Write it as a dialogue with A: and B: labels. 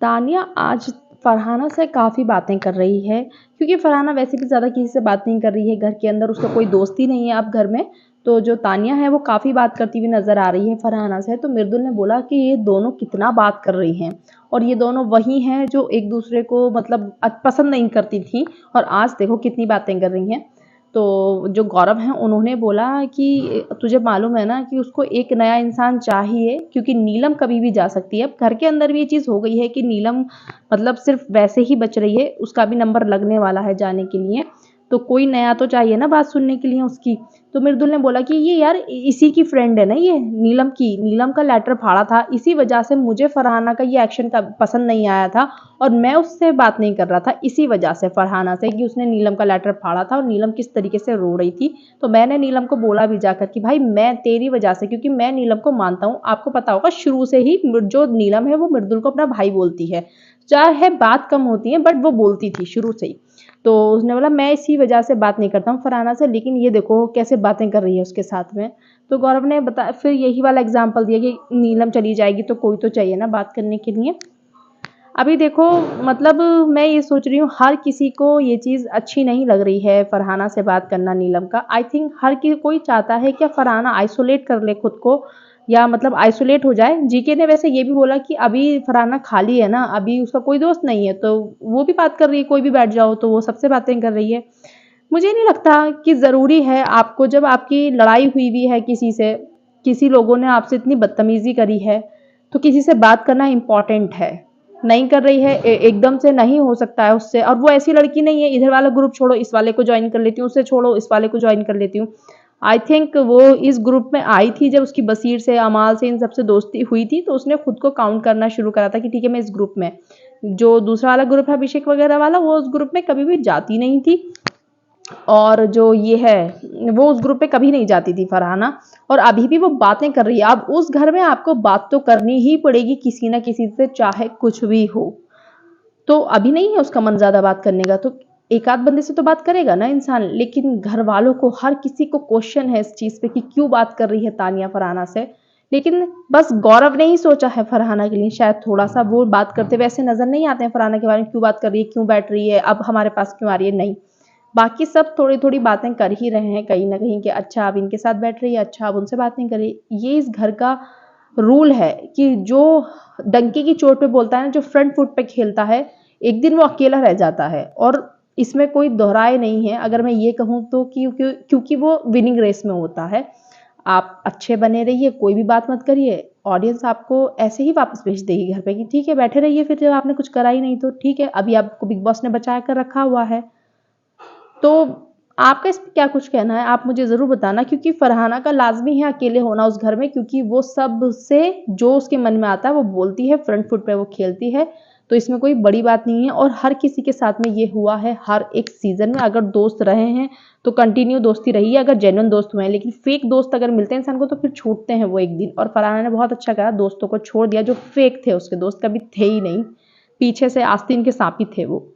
A: तानिया आज फरहाना से काफ़ी बातें कर रही है, क्योंकि फरहाना वैसे भी ज़्यादा किसी से बात नहीं कर रही है घर के अंदर, उसका कोई दोस्त ही नहीं है अब घर में। तो जो तानिया है वो काफ़ी बात करती हुई नज़र आ रही है फरहाना से। तो मृदुल ने बोला कि ये दोनों कितना बात कर रही हैं, और ये दोनों वही हैं जो एक दूसरे को मतलब पसंद नहीं करती थी, और आज देखो कितनी बातें कर रही हैं। तो जो गौरव हैं उन्होंने बोला कि तुझे मालूम है ना कि उसको एक नया इंसान चाहिए, क्योंकि नीलम कभी भी जा सकती है। अब घर के अंदर भी ये चीज़ हो गई है कि नीलम मतलब सिर्फ वैसे ही बच रही है, उसका भी नंबर लगने वाला है जाने के लिए। तो कोई नया तो चाहिए ना बात सुनने के लिए उसकी। तो मृदुल ने बोला कि ये यार इसी की फ्रेंड है ना, ये नीलम का लेटर फाड़ा था, इसी वजह से मुझे फरहाना का ये एक्शन का पसंद नहीं आया था, और मैं उससे बात नहीं कर रहा था इसी वजह से फरहाना से, कि उसने नीलम का लेटर फाड़ा था और नीलम किस तरीके से रो रही थी। तो मैंने नीलम को बोला भी जाकर कि भाई मैं तेरी वजह से, क्योंकि मैं नीलम को मानता हूँ, आपको पता होगा शुरू से ही जो नीलम है वो मृदुल को अपना भाई बोलती है, चाहे बात कम होती है बट वो बोलती थी शुरू से ही। तो उसने बोला मैं इसी वजह से बात नहीं करता हूँ फरहाना से, लेकिन ये देखो कैसे बातें कर रही है उसके साथ में। तो गौरव ने बता फिर यही वाला एग्जाम्पल दिया कि नीलम चली जाएगी तो कोई तो चाहिए ना बात करने के लिए। अभी देखो मतलब मैं ये सोच रही हूँ, हर किसी को ये चीज़ अच्छी नहीं लग रही है फरहाना से बात करना नीलम का। आई थिंक हर कोई चाहता है कि फरहाना आइसोलेट कर ले खुद को, या मतलब आइसोलेट हो जाए। जीके ने वैसे ये भी बोला कि अभी फरहाना खाली है ना, अभी उसका कोई दोस्त नहीं है, तो वो भी बात कर रही है, कोई भी बैठ जाओ तो वो सबसे बातें कर रही है। मुझे नहीं लगता कि ज़रूरी है आपको, जब आपकी लड़ाई हुई भी है किसी से, किसी लोगों ने आपसे इतनी बदतमीज़ी करी है, तो किसी से बात करना इम्पॉर्टेंट है। नहीं कर रही है, एकदम से नहीं हो सकता है उससे, और वो ऐसी लड़की नहीं है इधर वाला ग्रुप छोड़ो इस वाले को ज्वाइन कर लेती हूँ, उससे छोड़ो इस वाले को ज्वाइन कर लेती हूँ। आई थिंक वो इस ग्रुप में आई थी जब उसकी बसीर से, अमाल से, इन सबसे दोस्ती हुई थी, तो उसने खुद को काउंट करना शुरू करा था कि ठीक है मैं इस ग्रुप में। जो दूसरा वाला ग्रुप है अभिषेक वगैरह वाला, वो उस ग्रुप में कभी भी जाती नहीं थी, और जो ये है वो उस ग्रुप पे कभी नहीं जाती थी फरहाना, और अभी भी वो बातें कर रही है। अब उस घर में आपको बात तो करनी ही पड़ेगी किसी ना किसी से, चाहे कुछ भी हो। तो अभी नहीं है उसका मन ज्यादा बात करने का, तो एक आध बंदे से तो बात करेगा ना इंसान, लेकिन घर वालों को हर किसी को क्वेश्चन है इस चीज पे कि क्यों बात कर रही है तानिया फरहाना से। लेकिन बस गौरव ने ही सोचा है फरहाना के लिए, शायद थोड़ा सा वो बात करते वैसे नजर नहीं आते हैं फरहाना के बारे में, क्यों बात कर रही है, क्यों बैठ रही है, अब हमारे पास क्यों आ रही है, नहीं। बाकी सब थोड़ी थोड़ी बातें कर ही रहे हैं कहीं ना कहीं, कि अच्छा अब इनके साथ बैठ रही है, अच्छा अब उनसे बात नहीं कर रही। ये इस घर का रूल है कि जो डंके की चोट पे बोलता है ना, जो फ्रंट फुट पे खेलता है, एक दिन वो अकेला रह जाता है। और इसमें कोई दोहराए नहीं है अगर मैं ये कहूँ तो, क्योंकि वो विनिंग रेस में होता है। आप अच्छे बने रहिए, कोई भी बात मत करिए, ऑडियंस आपको ऐसे ही वापस भेज देगी घर पे कि ठीक है बैठे रहिए, फिर जब आपने कुछ करा ही नहीं तो ठीक है, अभी आपको बिग बॉस ने बचा कर रखा हुआ है। तो आपका इस पे क्या कुछ कहना है, आप मुझे ज़रूर बताना, क्योंकि फरहाना का लाज़मी है अकेले होना उस घर में, क्योंकि वो सबसे जो उसके मन में आता है वो बोलती है, फ्रंट फुट पे वो खेलती है। तो इसमें कोई बड़ी बात नहीं है, और हर किसी के साथ में ये हुआ है हर एक सीज़न में। अगर दोस्त रहे हैं तो कंटिन्यू दोस्ती रही है, अगर जेन्युइन दोस्त हुए हैं, लेकिन फेक दोस्त अगर मिलते हैं इंसान को तो फिर छूटते हैं वो एक दिन। और फरहाना ने बहुत अच्छा करा, दोस्तों को छोड़ दिया जो फेक थे, उसके दोस्त कभी थे ही नहीं, पीछे से आस्तीन के सांप ही थे वो।